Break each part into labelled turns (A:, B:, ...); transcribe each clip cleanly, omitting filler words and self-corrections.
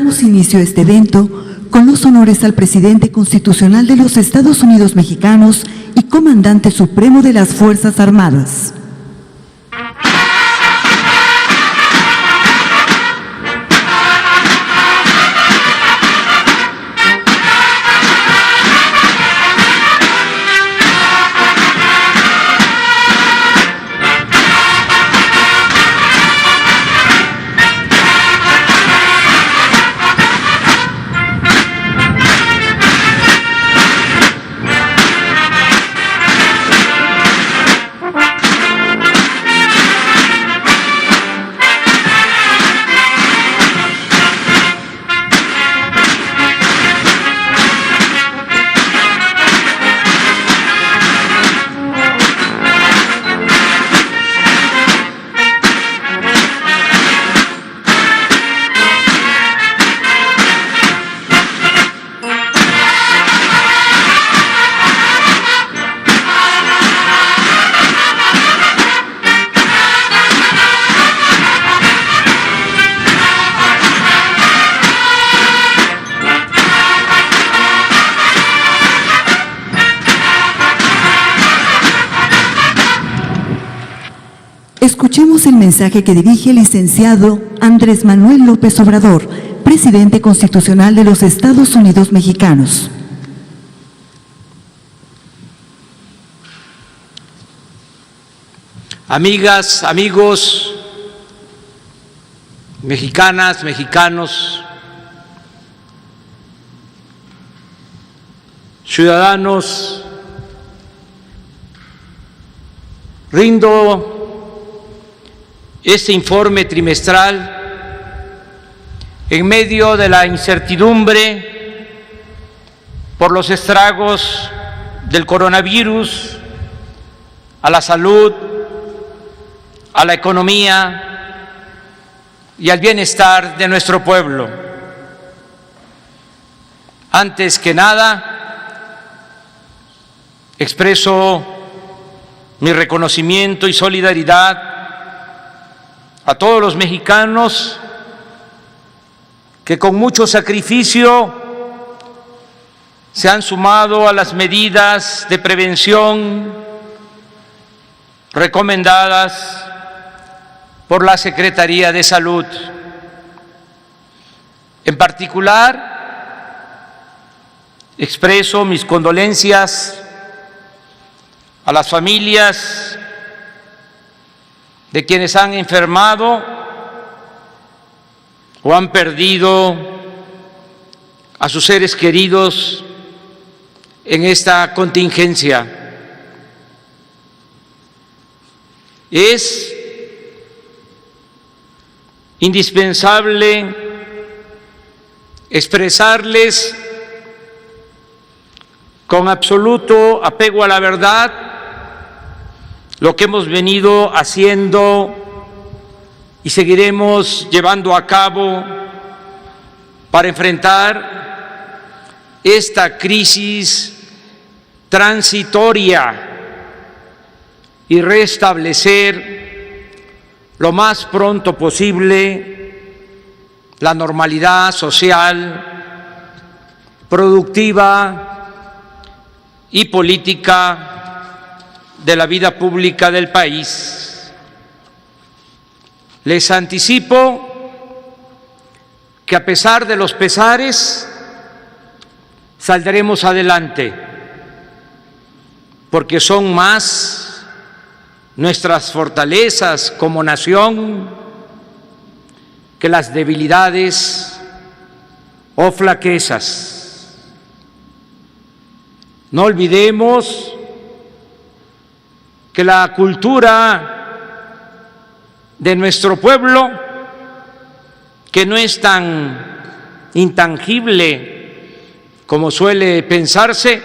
A: Damos inicio a este evento con los honores al presidente constitucional de los Estados Unidos mexicanos y comandante supremo de las Fuerzas Armadas. Escuchemos el mensaje que dirige el licenciado Andrés Manuel López Obrador, presidente constitucional de los Estados Unidos mexicanos.
B: Amigas, amigos, mexicanas, mexicanos, ciudadanos, rindo este informe trimestral en medio de la incertidumbre por los estragos del coronavirus a la salud, a la economía y al bienestar de nuestro pueblo. Antes que nada, expreso mi reconocimiento y solidaridad a todos los mexicanos que con mucho sacrificio se han sumado a las medidas de prevención recomendadas por la Secretaría de Salud. En particular, expreso mis condolencias a las familias de quienes han enfermado o han perdido a sus seres queridos en esta contingencia. Es indispensable expresarles con absoluto apego a la verdad lo que hemos venido haciendo y seguiremos llevando a cabo para enfrentar esta crisis transitoria y restablecer lo más pronto posible la normalidad social, productiva y política de la vida pública del país. Les anticipo que a pesar de los pesares, saldremos adelante, porque son más nuestras fortalezas como nación que las debilidades o flaquezas. No olvidemos que la cultura de nuestro pueblo, que no es tan intangible como suele pensarse,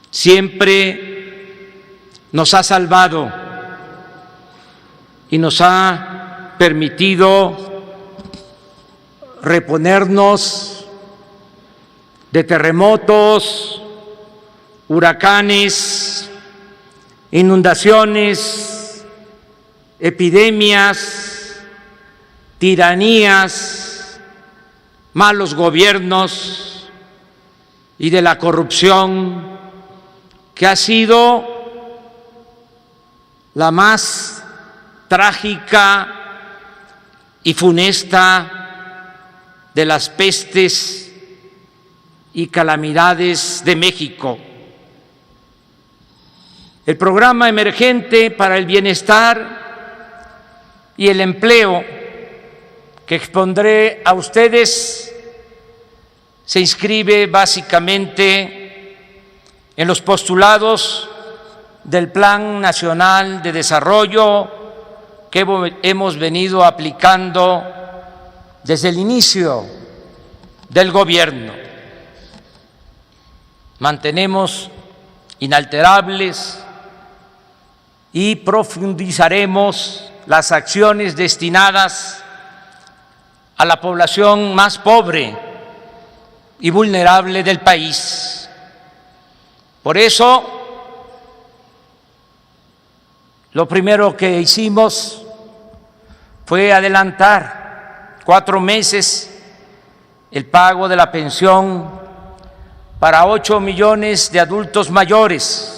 B: siempre nos ha salvado y nos ha permitido reponernos de terremotos, huracanes, inundaciones, epidemias, tiranías malos gobiernos y de la corrupción, que ha sido la más trágica y funesta de las pestes y calamidades de México. El programa emergente para el bienestar y el empleo que expondré a ustedes se inscribe básicamente en los postulados del Plan Nacional de Desarrollo que hemos venido aplicando desde el inicio del gobierno. Mantenemos inalterables y profundizaremos las acciones destinadas a la población más pobre y vulnerable del país. Por eso, lo primero que hicimos fue adelantar 4 meses el pago de la pensión para 8 millones de adultos mayores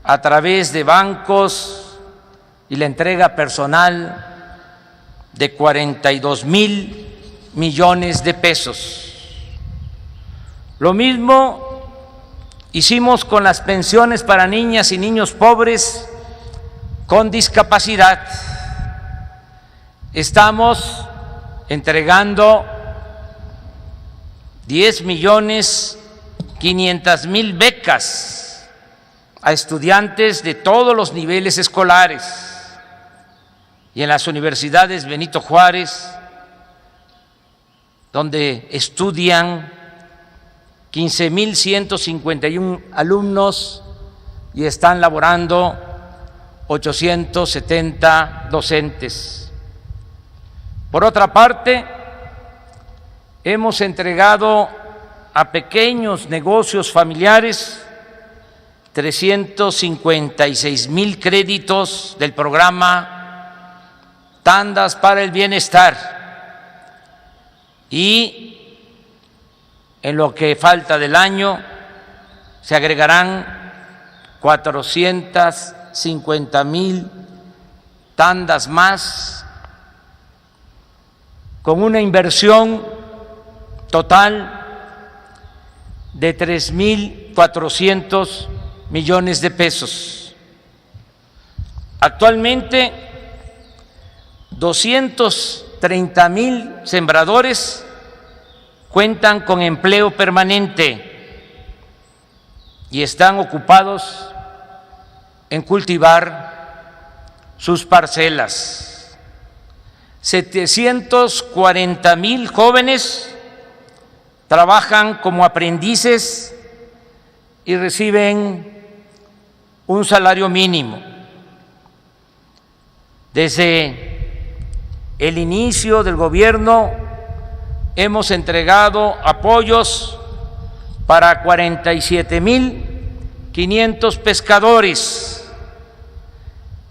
B: a través de bancos y la entrega personal de 42,000 millones de pesos. Lo mismo hicimos con las pensiones para niñas y niños pobres con discapacidad. Estamos entregando 10,500,000 becas a estudiantes de todos los niveles escolares, y en las universidades Benito Juárez, donde estudian 15,151 alumnos y están laborando 870 docentes. Por otra parte, hemos entregado a pequeños negocios familiares 356,000 créditos del programa Tandas para el Bienestar, y en lo que falta del año se agregarán 450,000 tandas más, con una inversión total de 3,400 millones de pesos. Actualmente, 230,000 sembradores cuentan con empleo permanente y están ocupados en cultivar sus parcelas. 740,000 jóvenes trabajan como aprendices y reciben un salario mínimo. Desde el inicio del gobierno hemos entregado apoyos para 47,500 pescadores.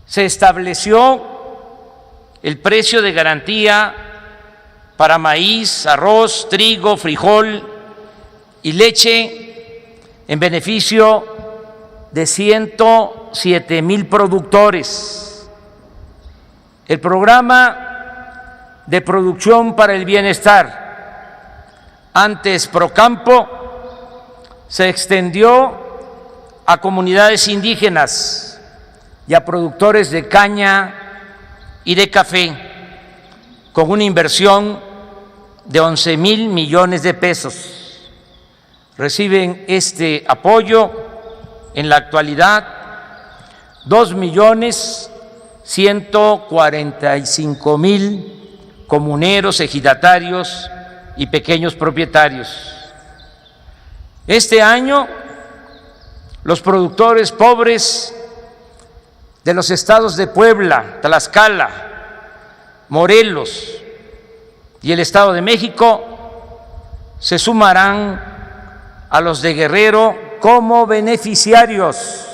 B: Se estableció el precio de garantía para maíz, arroz, trigo, frijol y leche en beneficio de 107,000 productores. El programa de producción para el bienestar, antes Procampo, se extendió a comunidades indígenas y a productores de caña y de café, con una inversión de 11,000 millones de pesos. Reciben este apoyo en la actualidad 2,145,000 comuneros, ejidatarios y pequeños propietarios. Este año, los productores pobres de los estados de Puebla, Tlaxcala, Morelos y el Estado de México se sumarán a los de Guerrero como beneficiarios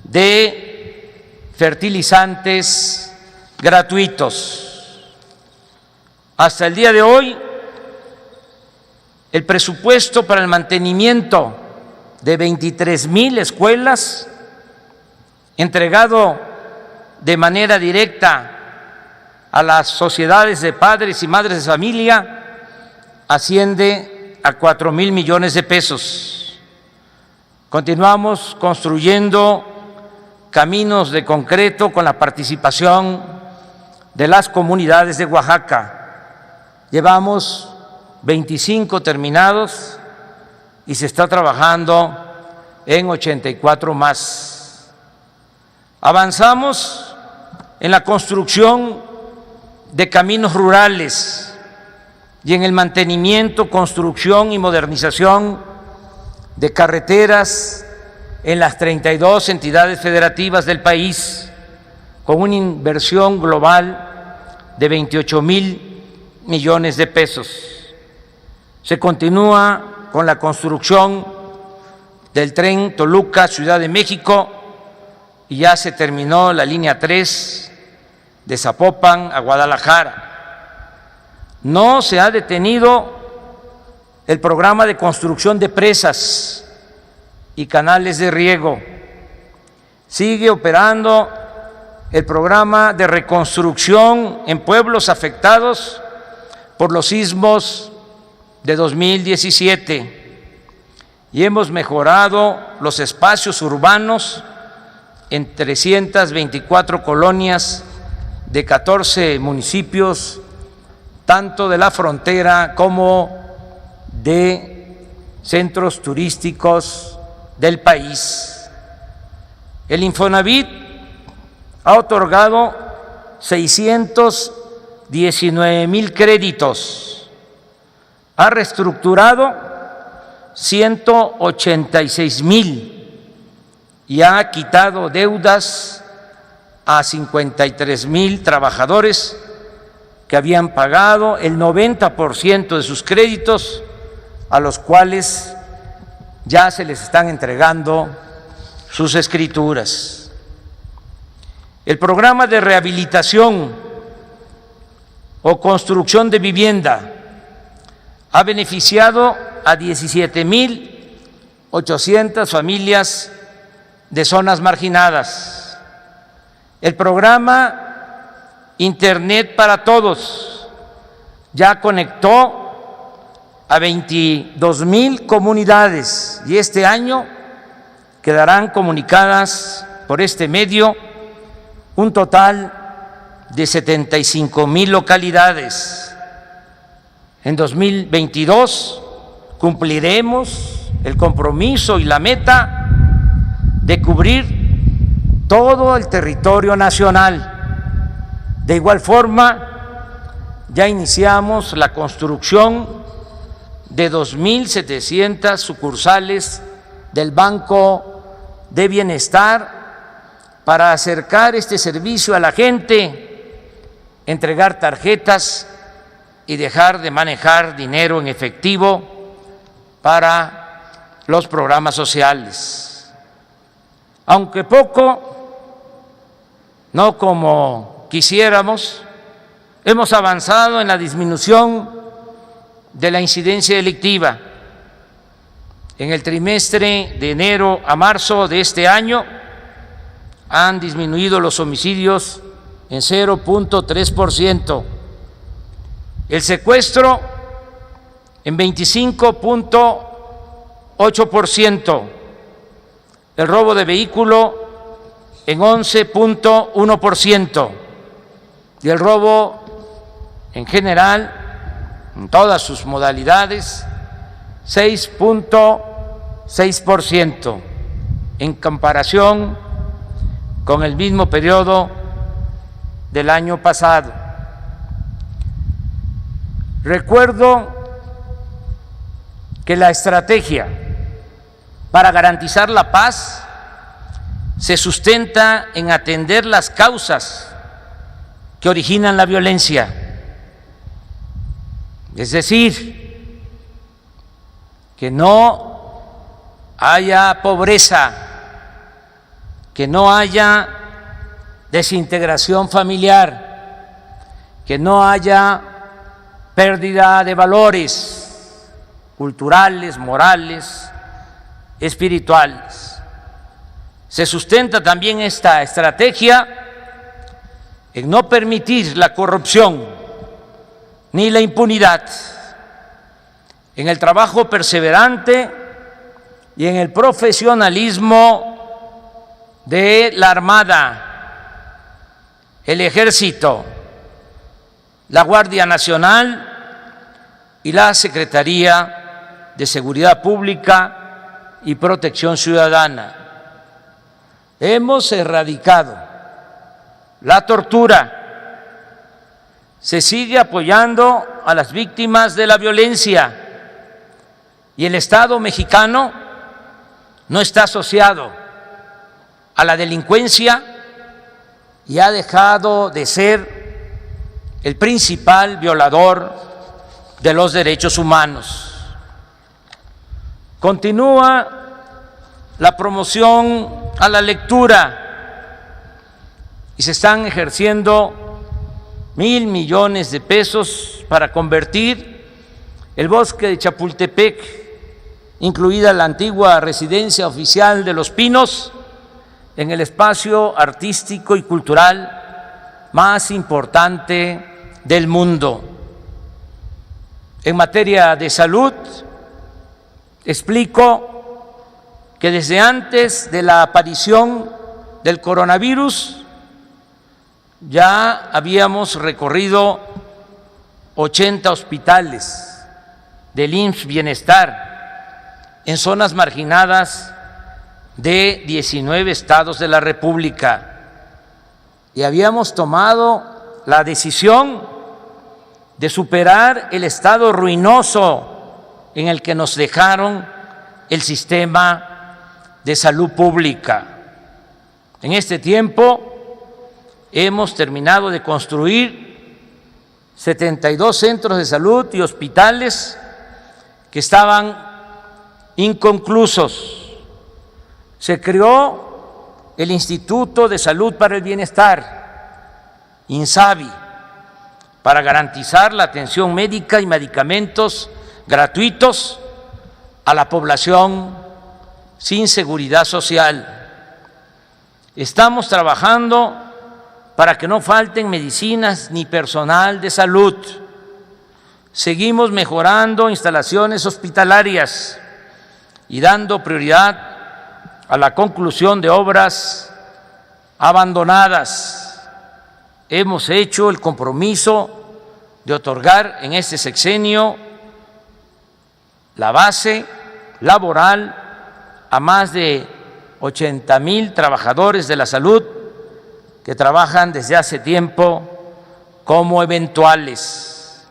B: de fertilizantes gratuitos. Hasta el día de hoy el presupuesto para el mantenimiento de 23,000 escuelas, entregado de manera directa a las sociedades de padres y madres de familia, asciende a 4,000 millones de pesos. Continuamos construyendo caminos de concreto con la participación de las comunidades de Oaxaca. Llevamos 25 terminados y se está trabajando en 84 más. Avanzamos en la construcción de caminos rurales y en el mantenimiento, construcción y modernización de carreteras en las 32 entidades federativas del país, con una inversión global de 28,000 millones de pesos. Se continúa con la construcción del tren Toluca-Ciudad de México y ya se terminó la línea 3 de Zapopan a Guadalajara. No se ha detenido el programa de construcción de presas y canales de riego. Sigue operando el programa de reconstrucción en pueblos afectados por los sismos de 2017 y hemos mejorado los espacios urbanos en 324 colonias de 14 municipios, tanto de la frontera como de centros turísticos del país. El Infonavit ha otorgado 619,000 créditos, ha reestructurado 186,000 y ha quitado deudas a 53,000 trabajadores que habían pagado el 90% de sus créditos, a los cuales ya se les están entregando sus escrituras. El programa de rehabilitación o construcción de vivienda ha beneficiado a 17,800 familias de zonas marginadas. El programa Internet para Todos ya conectó a 22,000 comunidades y este año quedarán comunicadas por este medio un total de 75,000 localidades. En 2022 cumpliremos el compromiso y la meta de cubrir todo el territorio nacional. De igual forma, ya iniciamos la construcción de 2,700 sucursales del Banco de Bienestar para acercar este servicio a la gente, entregar tarjetas y dejar de manejar dinero en efectivo para los programas sociales. Aunque poco, no como quisiéramos, hemos avanzado en la disminución de la incidencia delictiva. En el trimestre de enero a marzo de este año han disminuido los homicidios en 0,3%, el secuestro en 25,8%, el robo de vehículo en 11,1% y el robo en general, en todas sus modalidades, 6,6% en comparación con el mismo periodo del año pasado. Recuerdo que la estrategia para garantizar la paz se sustenta en atender las causas que originan la violencia. Es decir, que no haya pobreza, que no haya desintegración familiar, que no haya pérdida de valores, culturales, morales, espirituales. Se sustenta también esta estrategia en no permitir la corrupción ni la impunidad, en el trabajo perseverante y en el profesionalismo de la Armada, el Ejército, la Guardia Nacional y la Secretaría de Seguridad Pública y Protección Ciudadana. Hemos erradicado la tortura. Se sigue apoyando a las víctimas de la violencia y el Estado mexicano no está asociado a la delincuencia y ha dejado de ser el principal violador de los derechos humanos. Continúa la promoción a la lectura y se están ejerciendo 1,000 millones de pesos para convertir el bosque de Chapultepec, incluida la antigua residencia oficial de Los Pinos, en el espacio artístico y cultural más importante del mundo. En materia de salud, explico que desde antes de la aparición del coronavirus ya habíamos recorrido 80 hospitales del IMSS Bienestar en zonas marginadas de 19 estados de la República y habíamos tomado la decisión de superar el estado ruinoso en el que nos dejaron el sistema de salud pública. En este tiempo hemos terminado de construir 72 centros de salud y hospitales que estaban inconclusos. Se creó el Instituto de Salud para el Bienestar, INSABI, para garantizar la atención médica y medicamentos gratuitos a la población sin seguridad social. Estamos trabajando para que no falten medicinas ni personal de salud. Seguimos mejorando instalaciones hospitalarias y dando prioridad a la conclusión de obras abandonadas. Hemos hecho el compromiso de otorgar en este sexenio la base laboral a más de 80,000 trabajadores de la salud que trabajan desde hace tiempo como eventuales.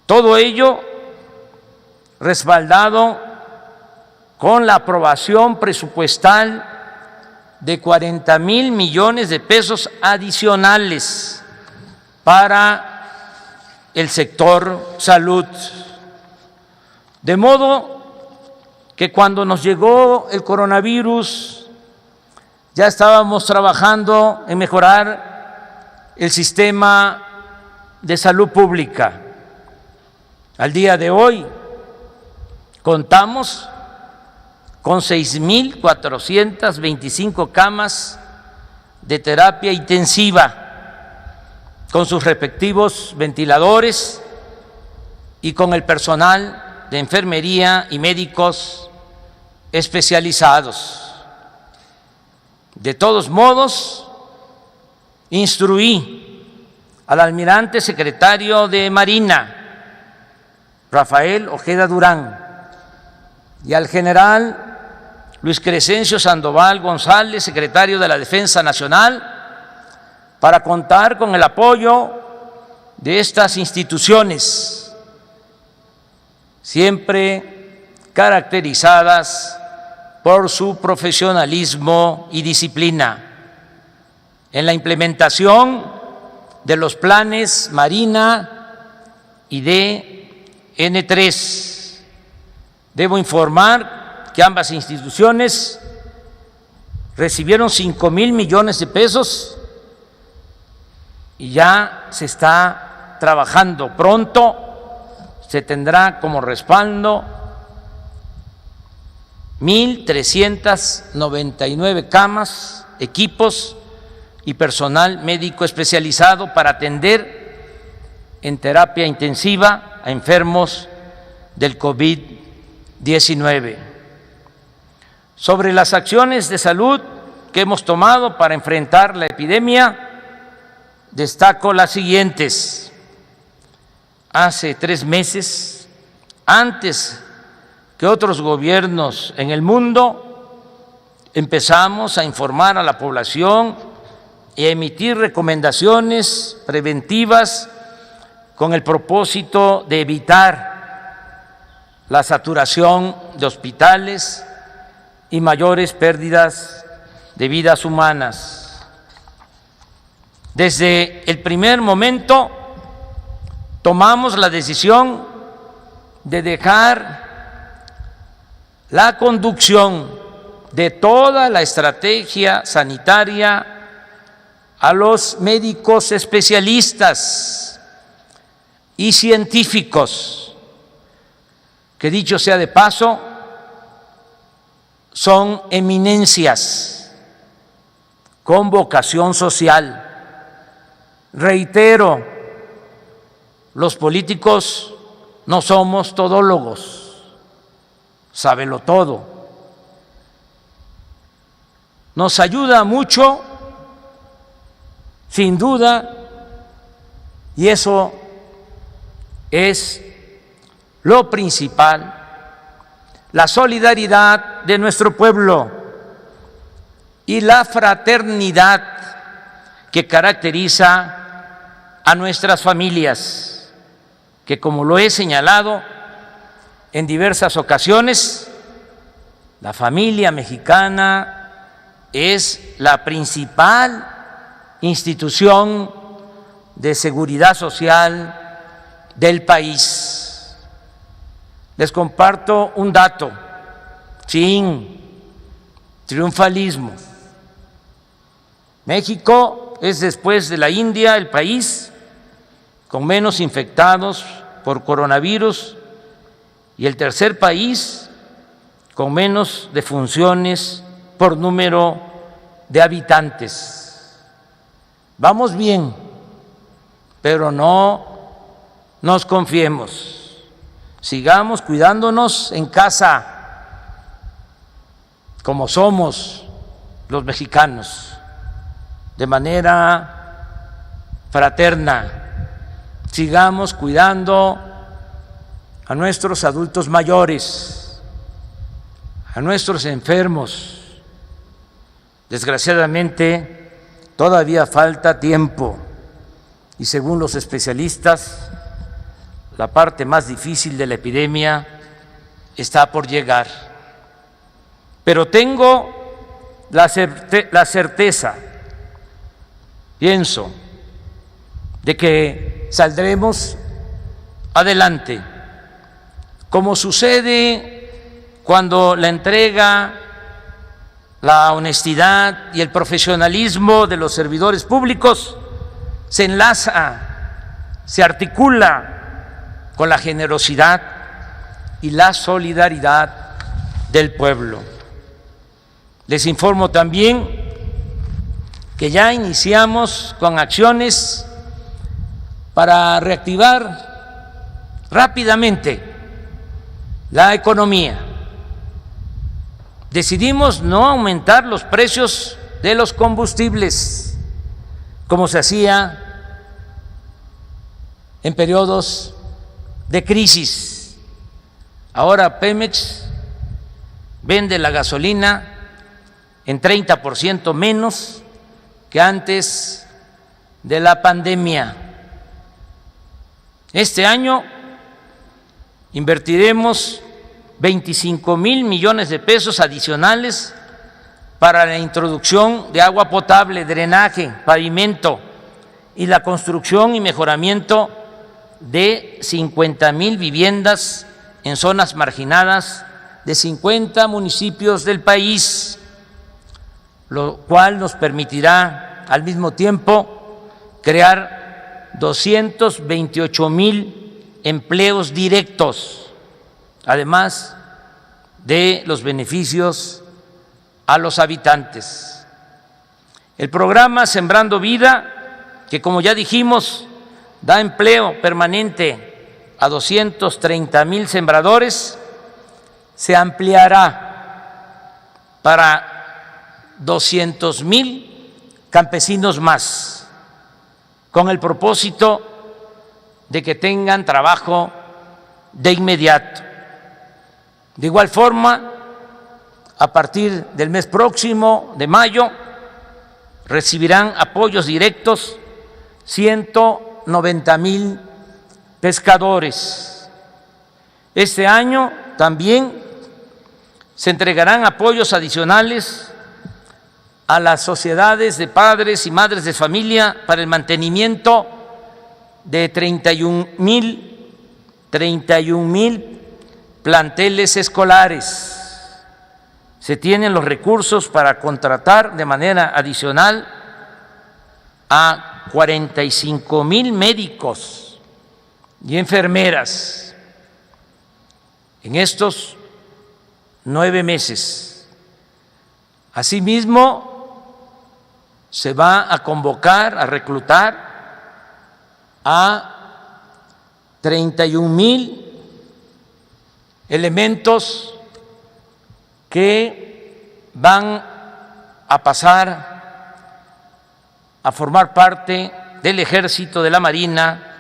B: Todo ello respaldado con la aprobación presupuestal de 40,000 millones de pesos adicionales para el sector salud. De modo que cuando nos llegó el coronavirus ya estábamos trabajando en mejorar el sistema de salud pública. Al día de hoy contamos con 6,425 camas de terapia intensiva, con sus respectivos ventiladores y con el personal de enfermería y médicos especializados. De todos modos, instruí al almirante secretario de Marina, Rafael Ojeda Durán, y al general Luis Crescencio Sandoval González, secretario de la Defensa Nacional, para contar con el apoyo de estas instituciones, siempre caracterizadas por su profesionalismo y disciplina, en la implementación de los planes Marina y DN3. Debo informar que ambas instituciones recibieron 5,000 millones de pesos y ya se está trabajando. Pronto se tendrá como respaldo 1,399 camas, equipos y personal médico especializado para atender en terapia intensiva a enfermos del COVID-19. Sobre las acciones de salud que hemos tomado para enfrentar la epidemia, destaco las siguientes. Hace 3 meses, antes que otros gobiernos en el mundo, empezamos a informar a la población y a emitir recomendaciones preventivas con el propósito de evitar la saturación de hospitales y mayores pérdidas de vidas humanas. Desde el primer momento tomamos la decisión de dejar la conducción de toda la estrategia sanitaria a los médicos especialistas y científicos, que dicho sea de paso, son eminencias con vocación social. Reitero, los políticos no somos todólogos, sábelo todo. Nos ayuda mucho, sin duda, y eso es lo principal, la solidaridad de nuestro pueblo y la fraternidad que caracteriza a nuestras familias, que, como lo he señalado en diversas ocasiones, la familia mexicana es la principal institución de seguridad social del país. Les comparto un dato sin triunfalismo. México es, después de la India, el país con menos infectados por coronavirus y el tercer país con menos defunciones por número de habitantes. Vamos bien, pero no nos confiemos. Sigamos cuidándonos en casa, como somos los mexicanos, de manera fraterna. Sigamos cuidando a nuestros adultos mayores, a nuestros enfermos. Desgraciadamente, todavía falta tiempo y, según los especialistas, la parte más difícil de la epidemia está por llegar. Pero tengo la certeza, pienso, de que saldremos adelante, como sucede cuando la entrega, la honestidad y el profesionalismo de los servidores públicos se enlaza, se articula con la generosidad y la solidaridad del pueblo. Les informo también que ya iniciamos con acciones para reactivar rápidamente la economía. Decidimos no aumentar los precios de los combustibles como se hacía en periodos de crisis. Ahora Pemex vende la gasolina en 30% menos que antes de la pandemia. Este año invertiremos 25,000 millones de pesos adicionales para la introducción de agua potable, drenaje, pavimento y la construcción y mejoramiento de 50,000 viviendas en zonas marginadas de 50 municipios del país, lo cual nos permitirá al mismo tiempo crear 228,000 empleos directos, además de los beneficios a los habitantes. El programa Sembrando Vida, que como ya dijimos, da empleo permanente a 230,000 sembradores, se ampliará para 200,000 campesinos más, con el propósito de que tengan trabajo de inmediato. De igual forma, a partir del mes próximo, de mayo, recibirán apoyos directos 190,000 pescadores. Este año también se entregarán apoyos adicionales a las sociedades de padres y madres de familia para el mantenimiento de 31,000 planteles escolares. Se tienen los recursos para contratar de manera adicional a 45,000 médicos y enfermeras en estos 9 meses. Asimismo, se va a convocar, a reclutar a 31,000 elementos que van a pasar a formar parte del Ejército, de la Marina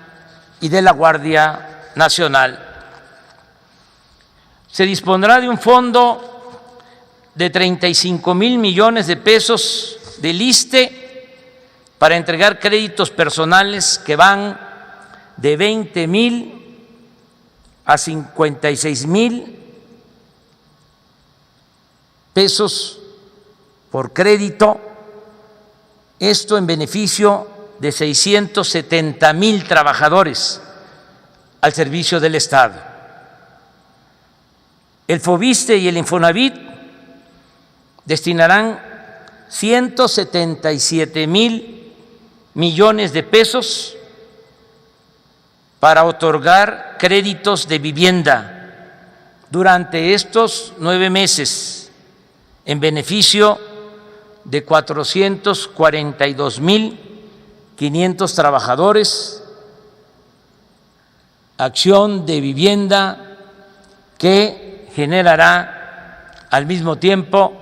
B: y de la Guardia Nacional. Se dispondrá de un fondo de 35,000 millones de pesos del ISSSTE para entregar créditos personales que van de 20,000 a 56,000 pesos por crédito, esto en beneficio de 670,000 trabajadores al servicio del Estado. El FOBISSSTE y el Infonavit destinarán 177,000 millones de pesos para otorgar créditos de vivienda durante estos 9 meses en beneficio de 442,500 trabajadores, acción de vivienda que generará al mismo tiempo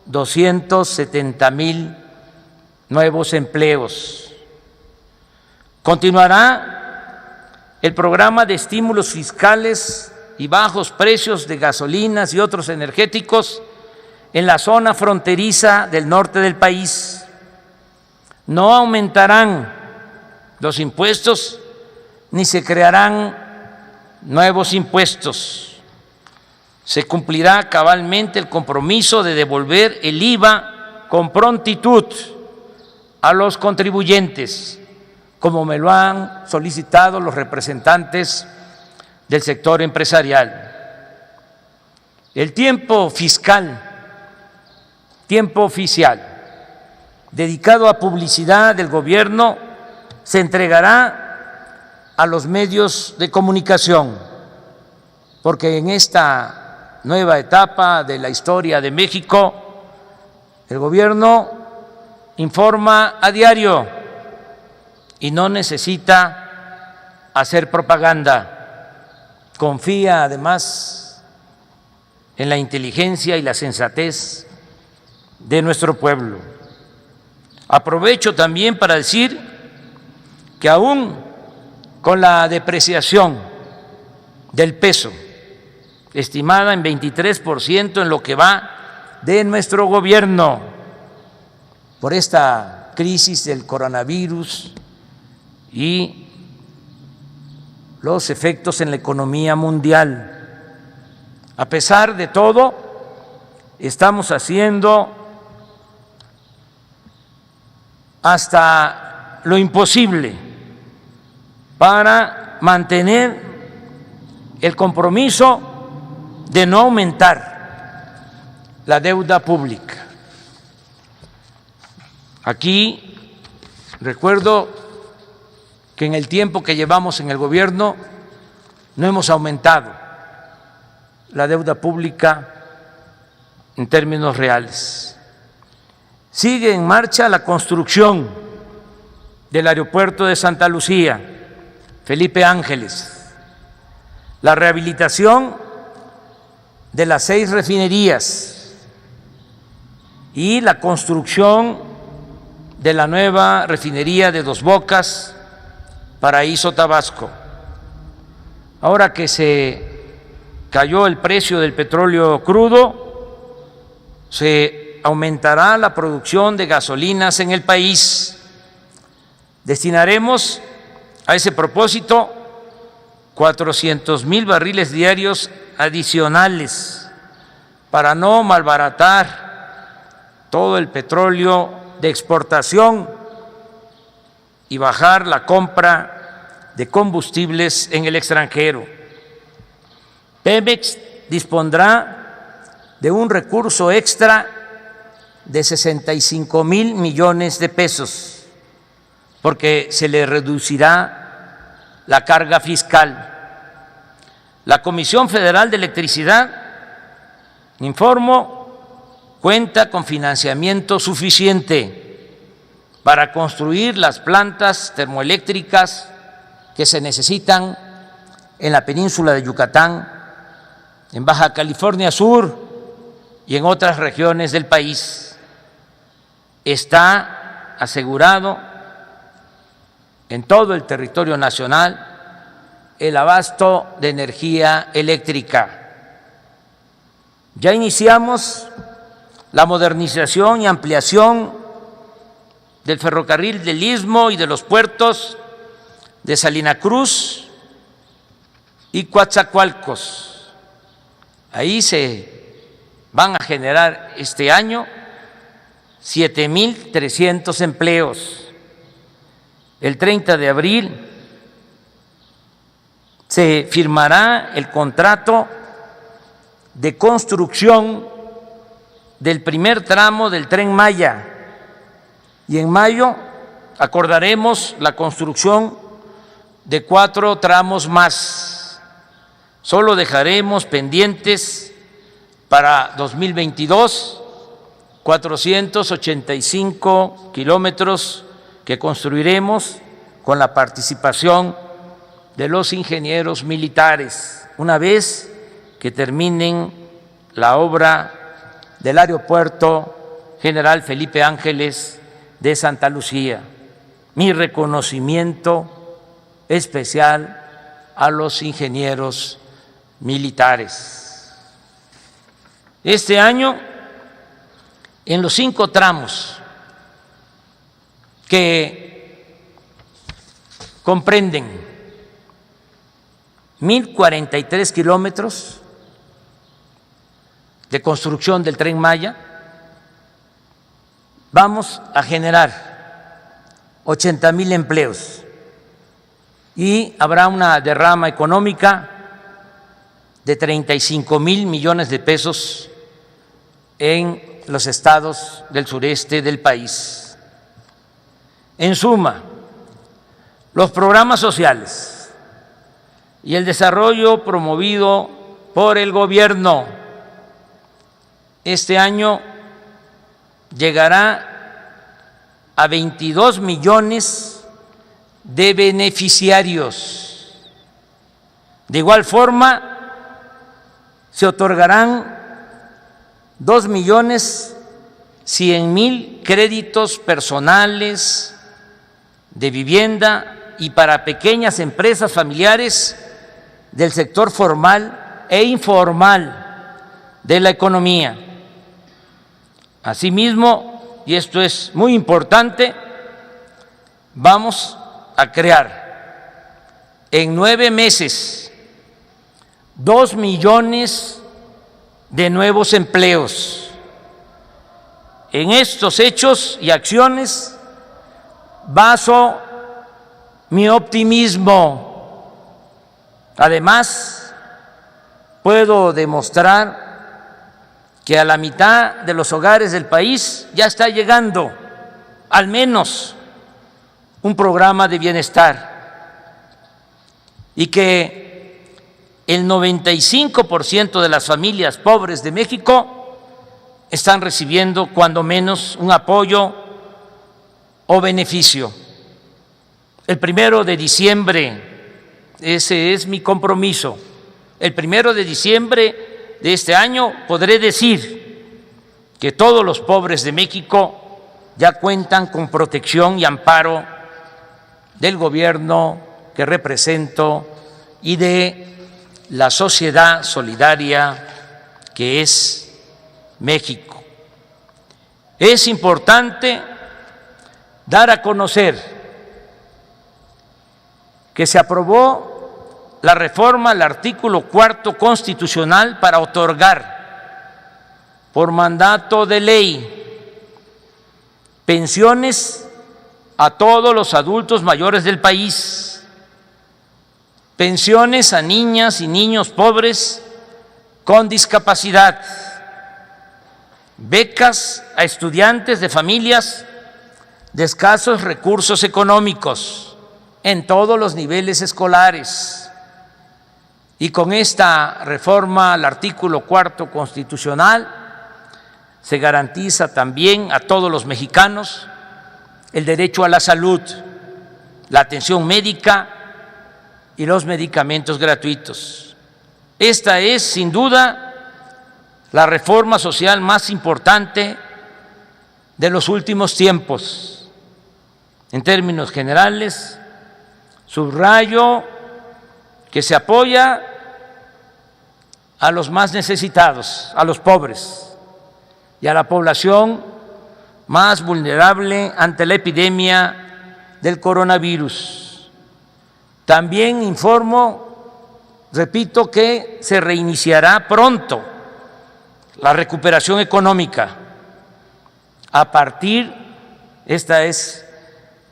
B: 270,000 nuevos empleos. Continuará el programa de estímulos fiscales y bajos precios de gasolinas y otros energéticos en la zona fronteriza del norte del país. No aumentarán los impuestos ni se crearán nuevos impuestos. Se cumplirá cabalmente el compromiso de devolver el IVA con prontitud a los contribuyentes, como me lo han solicitado los representantes del sector empresarial. El tiempo fiscal, tiempo oficial, dedicado a publicidad del gobierno, se entregará a los medios de comunicación, porque en esta nueva etapa de la historia de México, el gobierno informa a diario y no necesita hacer propaganda. Confía además en la inteligencia y la sensatez de nuestro pueblo. Aprovecho también para decir que aún con la depreciación del peso, estimada en 23% en lo que va de nuestro gobierno, por esta crisis del coronavirus y los efectos en la economía mundial. A pesar de todo, estamos haciendo hasta lo imposible para mantener el compromiso de no aumentar la deuda pública. Aquí recuerdo que en el tiempo que llevamos en el gobierno no hemos aumentado la deuda pública en términos reales. Sigue en marcha la construcción del aeropuerto de Santa Lucía, Felipe Ángeles, la rehabilitación de las 6 refinerías y la construcción de la nueva refinería de Dos Bocas, Paraíso, Tabasco. Ahora que se cayó el precio del petróleo crudo, se aumentará la producción de gasolinas en el país. Destinaremos a ese propósito 400,000 barriles diarios adicionales para no malbaratar todo el petróleo de exportación y bajar la compra de combustibles en el extranjero. Pemex dispondrá de un recurso extra de 65,000 millones de pesos, porque se le reducirá la carga fiscal. La Comisión Federal de Electricidad, informo, cuenta con financiamiento suficiente para construir las plantas termoeléctricas que se necesitan en la península de Yucatán, en Baja California Sur y en otras regiones del país. Está asegurado en todo el territorio nacional el abasto de energía eléctrica. Ya iniciamos la modernización y ampliación del ferrocarril del Istmo y de los puertos de Salina Cruz y Coatzacoalcos. Ahí se van a generar este año 7,300 empleos. El 30 de abril se firmará el contrato de construcción del primer tramo del Tren Maya y en mayo acordaremos la construcción de 4 tramos más. Solo dejaremos pendientes para 2022 485 kilómetros que construiremos con la participación de los ingenieros militares, una vez que terminen la obra del Aeropuerto General Felipe Ángeles de Santa Lucía. Mi reconocimiento especial a los ingenieros militares. Este año, en los 5 tramos que comprenden 1,043 kilómetros de construcción del Tren Maya, vamos a generar 80,000 empleos y habrá una derrama económica de 35,000 millones de pesos en los estados del sureste del país. En suma, los programas sociales y el desarrollo promovido por el gobierno este año llegará a 22 millones de beneficiarios. De igual forma, se otorgarán 2,100,000 créditos personales de vivienda y para pequeñas empresas familiares del sector formal e informal de la economía. Asimismo, y esto es muy importante, vamos a crear en 9 meses 2 millones de nuevos empleos. En estos hechos y acciones baso mi optimismo. Además, puedo demostrar que a la mitad de los hogares del país ya está llegando al menos un programa de bienestar y que el 95% de las familias pobres de México están recibiendo cuando menos un apoyo o beneficio. El 1 de diciembre, ese es mi compromiso, el 1 de diciembre de este año podré decir que todos los pobres de México ya cuentan con protección y amparo del gobierno que represento y de la sociedad solidaria que es México. Es importante dar a conocer que se aprobó la reforma al artículo 4 constitucional para otorgar por mandato de ley pensiones a todos los adultos mayores del país, pensiones a niñas y niños pobres con discapacidad, becas a estudiantes de familias de escasos recursos económicos en todos los niveles escolares. Y con esta reforma al artículo 4 constitucional se garantiza también a todos los mexicanos el derecho a la salud, la atención médica y los medicamentos gratuitos. Esta es, sin duda, la reforma social más importante de los últimos tiempos. En términos generales, subrayo que se apoya a los más necesitados, a los pobres y a la población más vulnerable ante la epidemia del coronavirus. También informo, repito, que se reiniciará pronto la recuperación económica a partir, esta es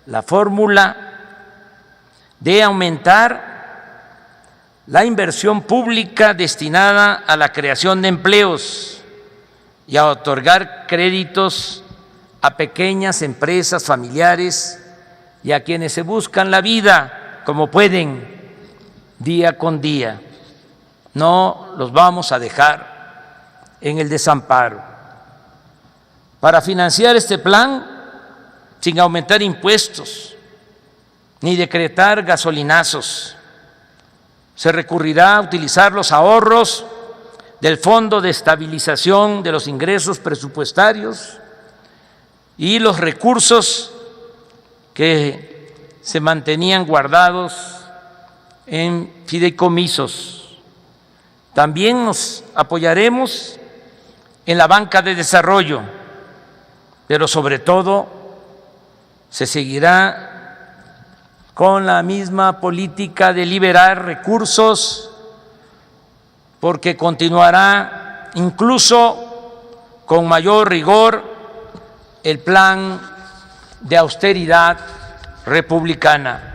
B: la fórmula, de aumentar la inversión pública destinada a la creación de empleos y a otorgar créditos a pequeñas empresas familiares y a quienes se buscan la vida como pueden día con día. No los vamos a dejar en el desamparo. Para financiar este plan, sin aumentar impuestos ni decretar gasolinazos, se recurrirá a utilizar los ahorros del Fondo de Estabilización de los Ingresos Presupuestarios y los recursos que se mantenían guardados en fideicomisos. También nos apoyaremos en la banca de desarrollo, pero sobre todo se seguirá con la misma política de liberar recursos, porque continuará incluso con mayor rigor el plan de austeridad republicana.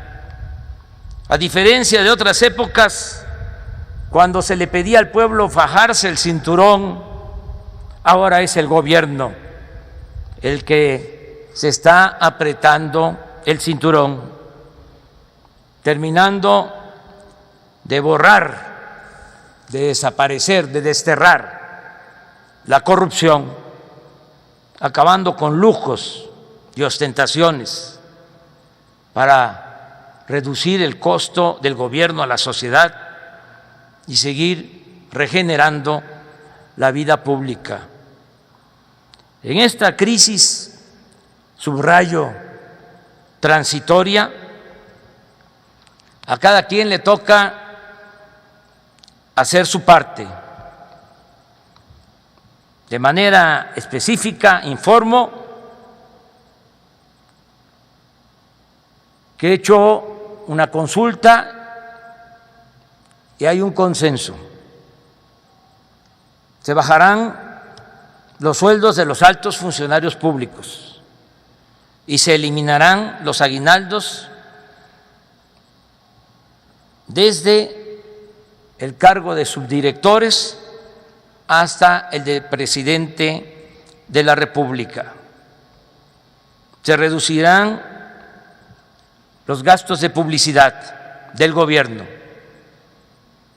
B: A diferencia de otras épocas, cuando se le pedía al pueblo fajarse el cinturón, ahora es el gobierno el que se está apretando el cinturón, terminando de borrar, de desaparecer, de desterrar la corrupción, acabando con lujos y ostentaciones para reducir el costo del gobierno a la sociedad y seguir regenerando la vida pública. En esta crisis, subrayo, transitoria, a cada quien le toca hacer su parte. De manera específica, informo que he hecho una consulta y hay un consenso. Se bajarán los sueldos de los altos funcionarios públicos y se eliminarán los aguinaldos desde el cargo de subdirectores hasta el de presidente de la República. Se reducirán los gastos de publicidad del gobierno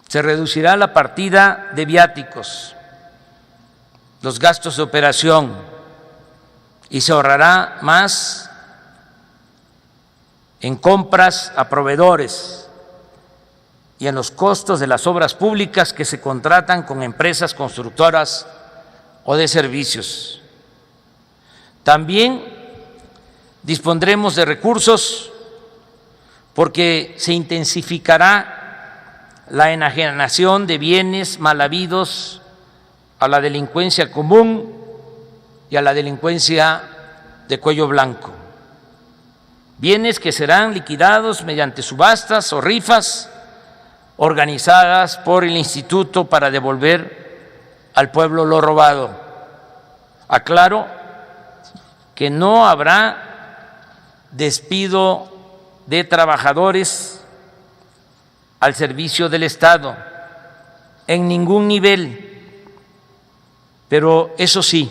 B: Se reducirá la partida de viáticos, los gastos de operación, y se ahorrará más en compras a proveedores y en los costos de las obras públicas que se contratan con empresas constructoras o de servicios. También dispondremos de recursos porque se intensificará la enajenación de bienes mal habidos a la delincuencia común y a la delincuencia de cuello blanco. Bienes que serán liquidados mediante subastas o rifas organizadas por el Instituto para devolver al pueblo lo robado. Aclaro que no habrá despido de trabajadores al servicio del Estado en ningún nivel, pero eso sí,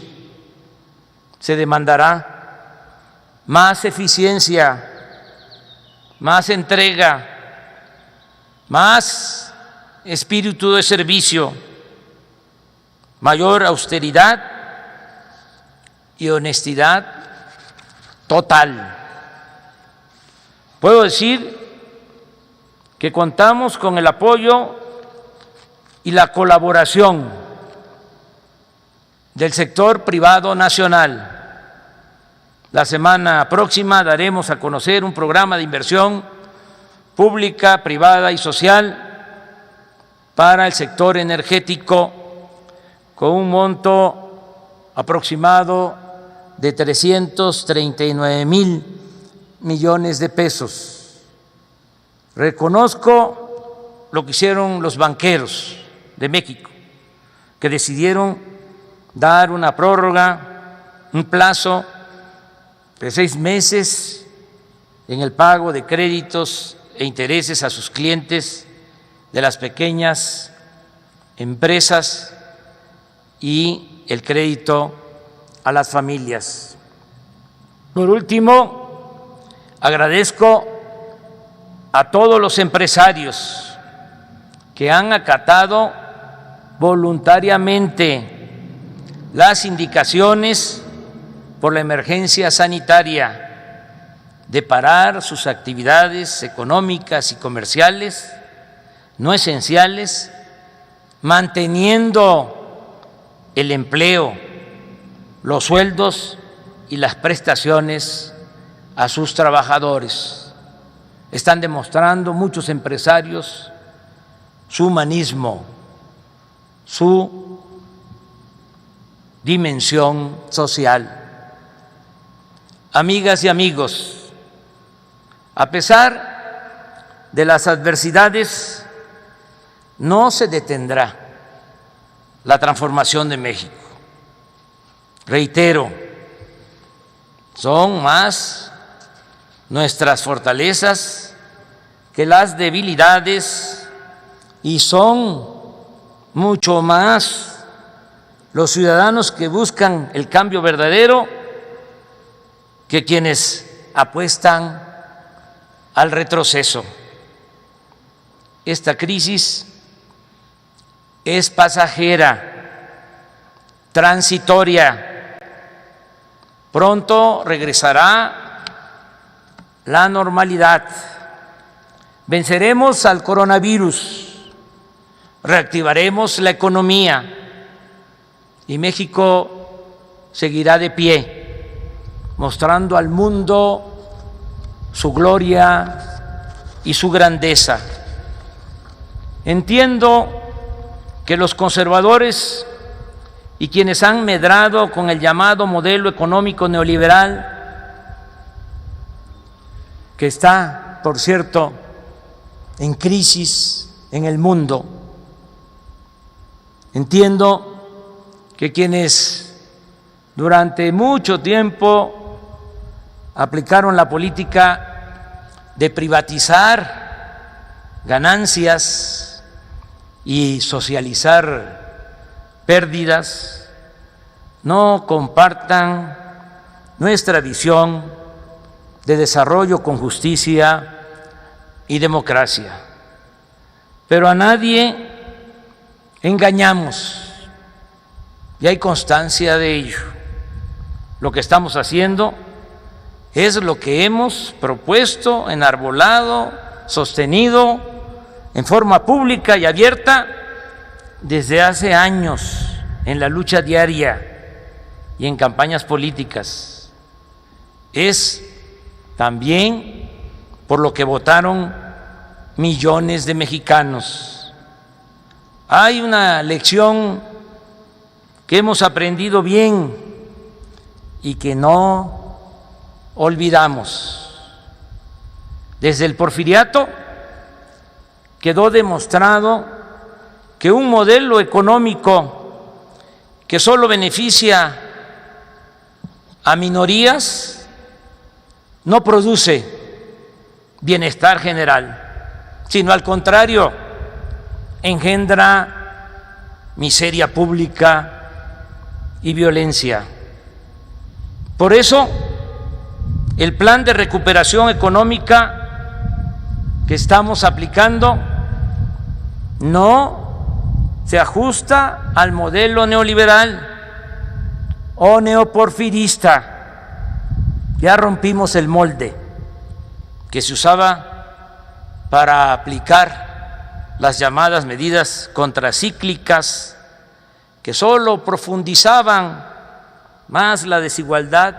B: se demandará más eficiencia, más entrega, más espíritu de servicio, mayor austeridad y honestidad total. Puedo decir que contamos con el apoyo y la colaboración del sector privado nacional. La semana próxima daremos a conocer un programa de inversión pública, privada y social para el sector energético con un monto aproximado de 339,000 millones de pesos. Reconozco lo que hicieron los banqueros de México, que decidieron dar una prórroga, un plazo de 6 meses en el pago de créditos e intereses a sus clientes de las pequeñas empresas y el crédito a las familias. Por último, agradezco a todos los empresarios que han acatado voluntariamente las indicaciones por la emergencia sanitaria de parar sus actividades económicas y comerciales no esenciales, manteniendo el empleo, los sueldos y las prestaciones a sus trabajadores. Están demostrando muchos empresarios su humanismo, su dimensión social. Amigas y amigos, a pesar de las adversidades, no se detendrá la transformación de México. Reitero, son más nuestras fortalezas que las debilidades y son mucho más los ciudadanos que buscan el cambio verdadero que quienes apuestan al retroceso. Esta crisis es pasajera, transitoria. Pronto regresará la normalidad. Venceremos al coronavirus, reactivaremos la economía y México seguirá de pie, mostrando al mundo su gloria y su grandeza. Entiendo que los conservadores y quienes han medrado con el llamado modelo económico neoliberal, que está, por cierto, en crisis en el mundo, entiendo que quienes durante mucho tiempo aplicaron la política de privatizar ganancias y socializar pérdidas, no compartan nuestra visión de desarrollo con justicia y democracia. pero a nadie engañamos y hay constancia de ello. Lo que estamos haciendo es lo que hemos propuesto, enarbolado, sostenido en forma pública y abierta desde hace años en la lucha diaria y en campañas políticas. Es también por lo que votaron millones de mexicanos. Hay una lección que hemos aprendido bien y que no olvidamos. Desde el Porfiriato quedó demostrado que un modelo económico que solo beneficia a minorías no produce bienestar general, sino al contrario, engendra miseria pública y violencia. Por eso, el plan de recuperación económica que estamos aplicando no se ajusta al modelo neoliberal o neoporfirista. Ya rompimos el molde que se usaba para aplicar las llamadas medidas contracíclicas que solo profundizaban más la desigualdad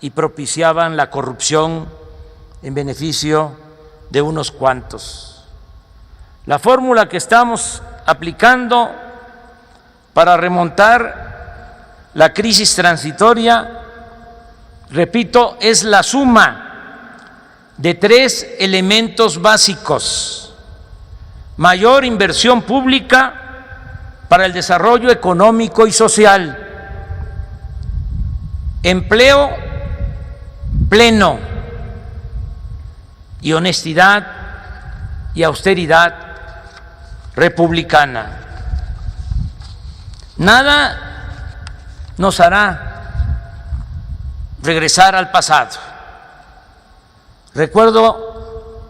B: y propiciaban la corrupción en beneficio de unos cuantos. La fórmula que estamos aplicando para remontar la crisis transitoria, repito, es la suma de tres elementos básicos: mayor inversión pública para el desarrollo económico y social, empleo pleno y honestidad y austeridad republicana. Nada nos hará regresar al pasado. Recuerdo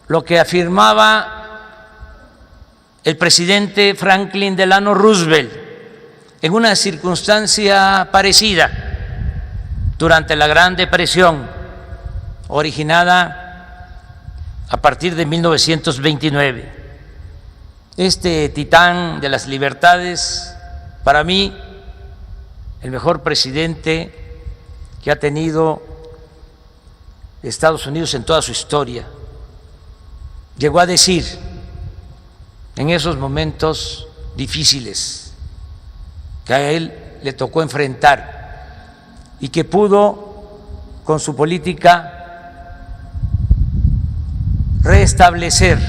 B: lo que afirmaba el presidente Franklin Delano Roosevelt en una circunstancia parecida durante la Gran Depresión, originada a partir de 1929. Este titán de las libertades, para mí, el mejor presidente que ha tenido Estados Unidos en toda su historia, llegó a decir en esos momentos difíciles que a él le tocó enfrentar y que pudo, con su política, restablecer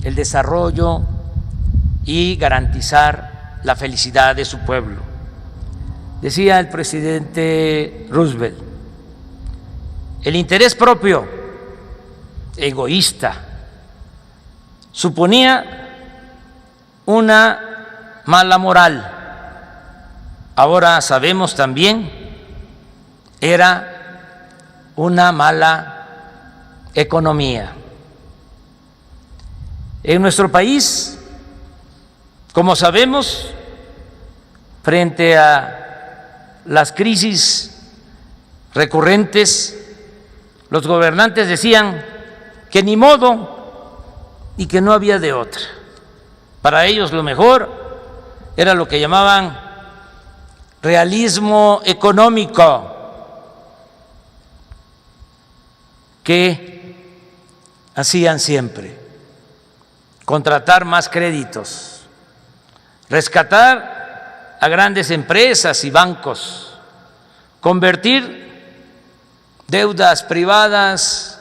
B: el desarrollo y garantizar la felicidad de su pueblo. Decía el presidente Roosevelt: el interés propio, egoísta, suponía una mala moral. Ahora sabemos también, era una mala economía. En nuestro país, como sabemos, frente a las crisis recurrentes, los gobernantes decían que ni modo y que no había de otra. Para ellos lo mejor era lo que llamaban realismo económico, que hacían siempre: contratar más créditos, rescatar a grandes empresas y bancos, convertir deudas privadas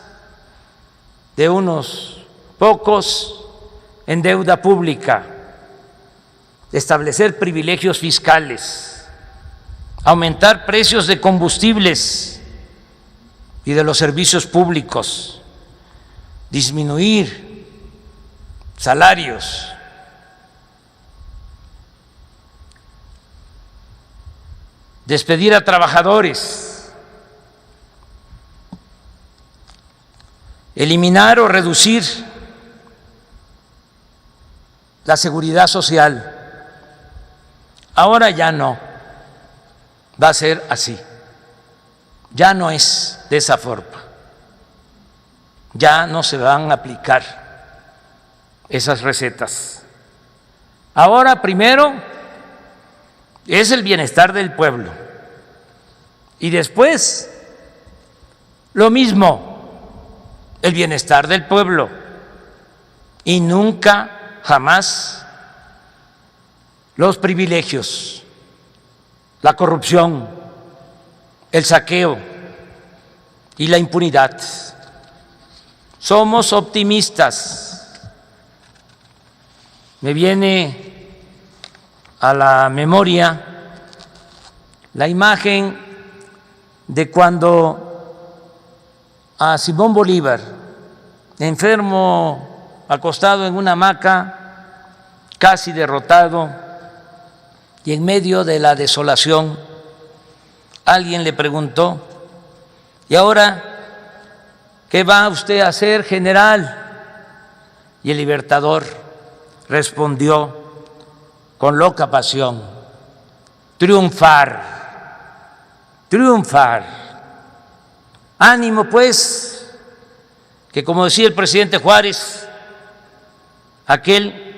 B: de unos pocos en deuda pública, establecer privilegios fiscales, aumentar precios de combustibles y de los servicios públicos, disminuir salarios, despedir a trabajadores, eliminar o reducir la seguridad social. Ahora ya no va a ser así, ya no es de esa forma, ya no se van a aplicar esas recetas. Ahora primero es el bienestar del pueblo y después lo mismo, el bienestar del pueblo, y nunca, jamás los privilegios, la corrupción, el saqueo y la impunidad. Somos optimistas. Me viene a la memoria la imagen de cuando a Simón Bolívar, enfermo, acostado en una hamaca, casi derrotado, y en medio de la desolación, alguien le preguntó: ¿y ahora qué va usted a hacer, general? Y el Libertador respondió con loca pasión: triunfar, triunfar. Ánimo pues, que como decía el presidente Juárez, aquel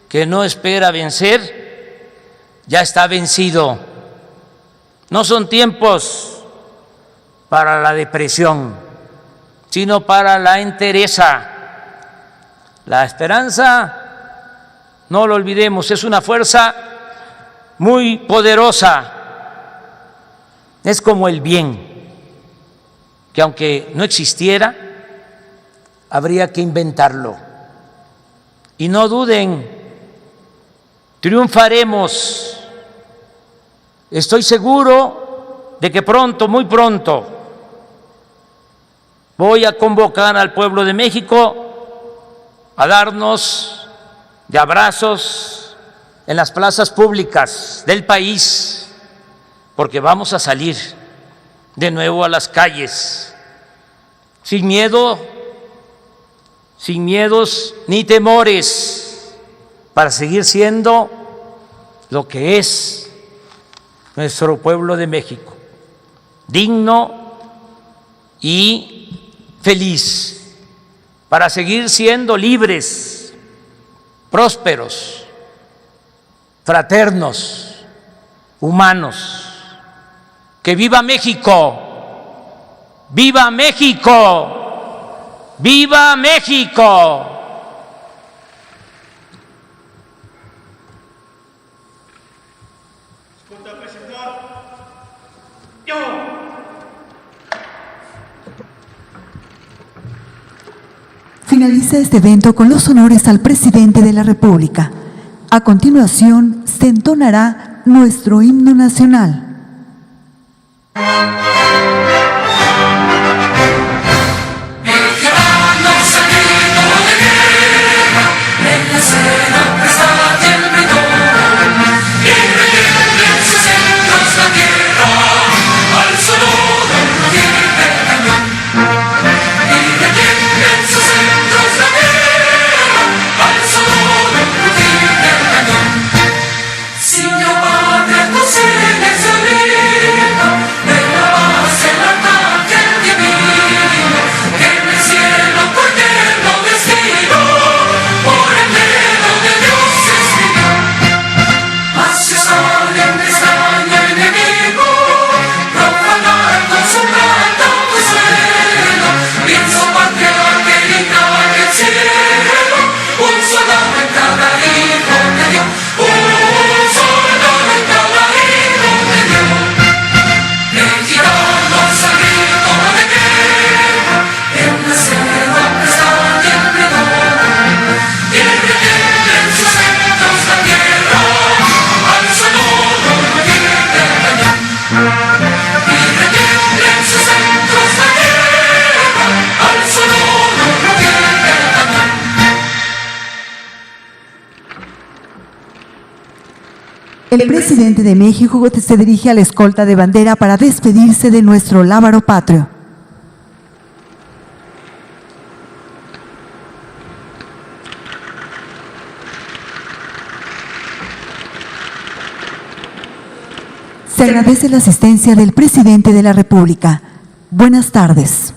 B: que no espera vencer, ya está vencido. No son tiempos para la depresión, sino para la entereza. La esperanza, no lo olvidemos, es una fuerza muy poderosa. Es como el bien, que aunque no existiera, habría que inventarlo. Y no duden, triunfaremos. Estoy seguro de que pronto, muy pronto, voy a convocar al pueblo de México a darnos de abrazos en las plazas públicas del país, porque vamos a salir de nuevo a las calles, sin miedo, sin miedos ni temores, para seguir siendo lo que es nuestro pueblo de México, digno y feliz, para seguir siendo libres, prósperos, fraternos, humanos. ¡Que viva México! ¡Viva México! ¡Viva México!
A: Finaliza este evento con los honores al presidente de la República. A continuación, se entonará nuestro himno nacional. El presidente de México se dirige a la escolta de bandera para despedirse de nuestro lábaro patrio. Se agradece la asistencia del presidente de la República. Buenas tardes.